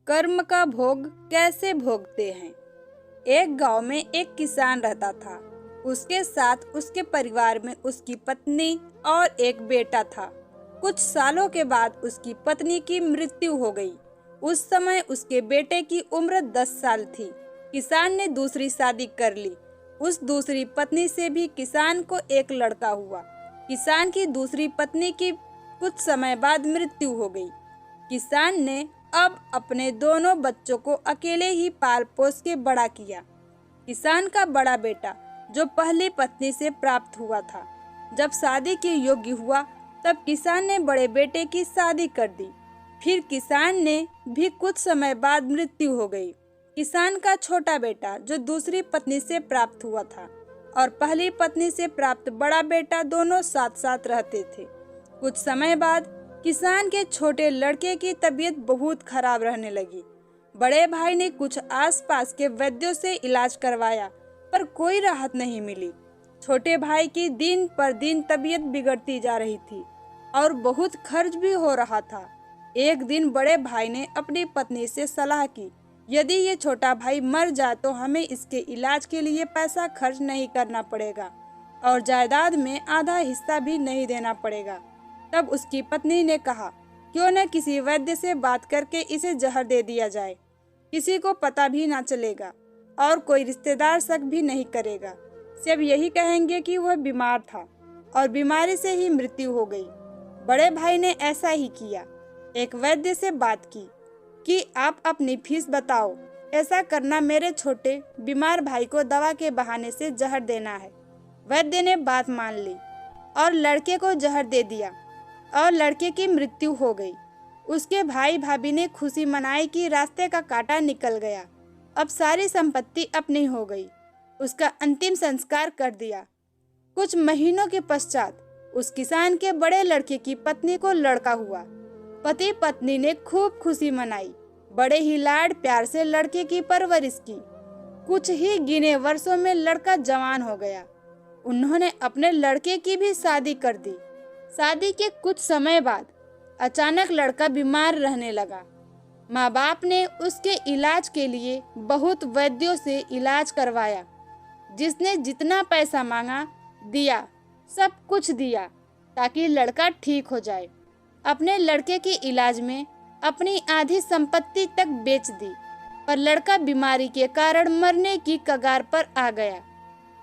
कर्म का भोग कैसे भोगते हैं। एक गांव में एक किसान रहता था। उसके साथ उसके परिवार में उसकी पत्नी और एक बेटा था। कुछ सालों के बाद उसकी पत्नी की मृत्यु हो गई। उस समय उसके बेटे की उम्र 10 साल थी। किसान ने दूसरी शादी कर ली। उस दूसरी पत्नी से भी किसान को एक लड़का हुआ। किसान की दूसरी पत्नी की कुछ समय बाद मृत्यु हो गई। किसान ने अब अपने दोनों बच्चों को अकेले ही पाल पोस के बड़ा किया। किसान का बड़ा बेटा जो पहली पत्नी से प्राप्त हुआ था, जब शादी के योग्य हुआ तब किसान ने बड़े बेटे की शादी कर दी। फिर किसान ने भी कुछ समय बाद मृत्यु हो गई। किसान का छोटा बेटा जो दूसरी पत्नी से प्राप्त हुआ था और पहली पत्नी से प्राप्त बड़ा बेटा दोनों साथ साथ रहते थे। कुछ समय बाद किसान के छोटे लड़के की तबीयत बहुत खराब रहने लगी। बड़े भाई ने कुछ आसपास के वैद्यों से इलाज करवाया पर कोई राहत नहीं मिली। छोटे भाई की दिन पर दिन तबीयत बिगड़ती जा रही थी और बहुत खर्च भी हो रहा था। एक दिन बड़े भाई ने अपनी पत्नी से सलाह की, यदि ये छोटा भाई मर जाए तो हमें इसके इलाज के लिए पैसा खर्च नहीं करना पड़ेगा और जायदाद में आधा हिस्सा भी नहीं देना पड़ेगा। तब उसकी पत्नी ने कहा, क्यों न किसी वैद्य से बात करके इसे जहर दे दिया जाए। किसी को पता भी ना चलेगा और कोई रिश्तेदार शक भी नहीं करेगा। सब यही कहेंगे कि वह बीमार था और बीमारी से ही मृत्यु हो गई। बड़े भाई ने ऐसा ही किया। एक वैद्य से बात की कि आप अपनी फीस बताओ। ऐसा करना मेरे छोटे बीमार भाई को दवा के बहाने से जहर देना है। वैद्य ने बात मान ली और लड़के को जहर दे दिया और लड़के की मृत्यु हो गई। उसके भाई भाभी ने खुशी मनाई कि रास्ते का कांटा निकल गया। अब सारी संपत्ति अपनी हो गई। उसका अंतिम संस्कार कर दिया। कुछ महीनों के पश्चात उस किसान के बड़े लड़के की पत्नी को लड़का हुआ। पति पत्नी ने खूब खुशी मनाई। बड़े ही लाड प्यार से लड़के की परवरिश की। कुछ ही गिने वर्षों में लड़का जवान हो गया। उन्होंने अपने लड़के की भी शादी कर दी। शादी के कुछ समय बाद अचानक लड़का बीमार रहने लगा। माँ बाप ने उसके इलाज के लिए बहुत वैद्यों से इलाज करवाया। जिसने जितना पैसा मांगा दिया, सब कुछ दिया ताकि लड़का ठीक हो जाए। अपने लड़के के इलाज में अपनी आधी संपत्ति तक बेच दी, पर लड़का बीमारी के कारण मरने की कगार पर आ गया।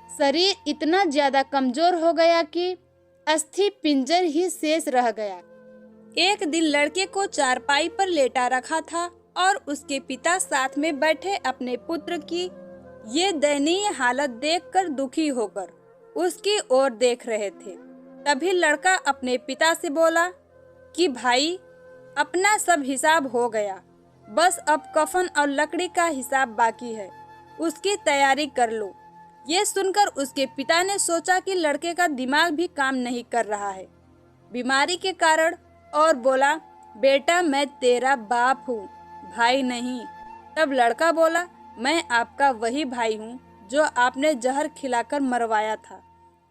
शरीर इतना ज्यादा कमजोर हो गया कि अस्थि पिंजर ही शेष रह गया। एक दिन लड़के को चारपाई पर लेटा रखा था और उसके पिता साथ में बैठे अपने पुत्र की ये दयनीय हालत देखकर दुखी होकर उसकी ओर देख रहे थे। तभी लड़का अपने पिता से बोला कि भाई, अपना सब हिसाब हो गया, बस अब कफन और लकड़ी का हिसाब बाकी है, उसकी तैयारी कर लो। ये सुनकर उसके पिता ने सोचा कि लड़के का दिमाग भी काम नहीं कर रहा है बीमारी के कारण, और बोला, बेटा मैं तेरा बाप हूँ, भाई नहीं। तब लड़का बोला, मैं आपका वही भाई हूँ जो आपने जहर खिलाकर मरवाया था।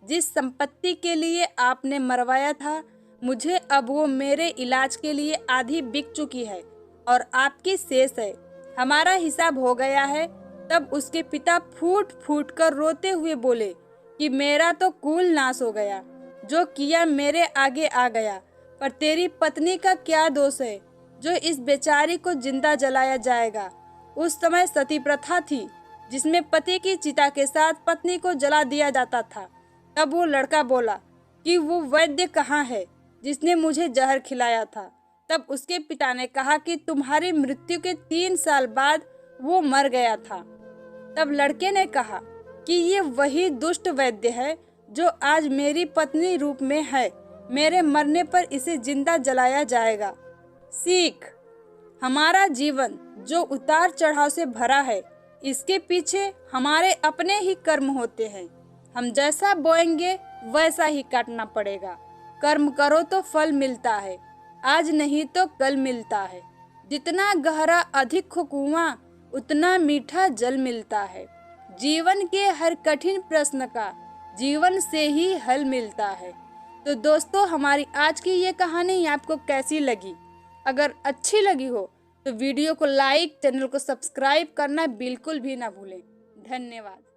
जिस संपत्ति के लिए आपने मरवाया था, मुझे अब वो मेरे इलाज के लिए आधी बिक चुकी है और आपकी शेष है। हमारा हिसाब हो गया है। तब उसके पिता फूट फूट कर रोते हुए बोले कि मेरा तो कुल नाश हो गया, जो किया मेरे आगे आ गया, पर तेरी पत्नी का क्या दोष है जो इस बेचारी को जिंदा जलाया जाएगा। उस समय सती प्रथा थी जिसमें पति की चिता के साथ पत्नी को जला दिया जाता था। तब वो लड़का बोला कि वो वैद्य कहाँ है जिसने मुझे जहर खिलाया था। तब उसके पिता ने कहा कि तुम्हारी मृत्यु के 3 साल बाद वो मर गया था। तब लड़के ने कहा कि ये वही दुष्ट वैद्य है जो आज मेरी पत्नी रूप में है। मेरे मरने पर इसे जिंदा जलाया जाएगा। सीख, हमारा जीवन जो उतार चढ़ाव से भरा है, इसके पीछे हमारे अपने ही कर्म होते हैं। हम जैसा बोएंगे वैसा ही काटना पड़ेगा। कर्म करो तो फल मिलता है, आज नहीं तो कल मिलता है। जितना गहरा अधिक हो कुआं, उतना मीठा जल मिलता है। जीवन के हर कठिन प्रश्न का जीवन से ही हल मिलता है। तो दोस्तों, हमारी आज की ये कहानी आपको कैसी लगी? अगर अच्छी लगी हो तो वीडियो को लाइक, चैनल को सब्सक्राइब करना बिल्कुल भी ना भूलें। धन्यवाद।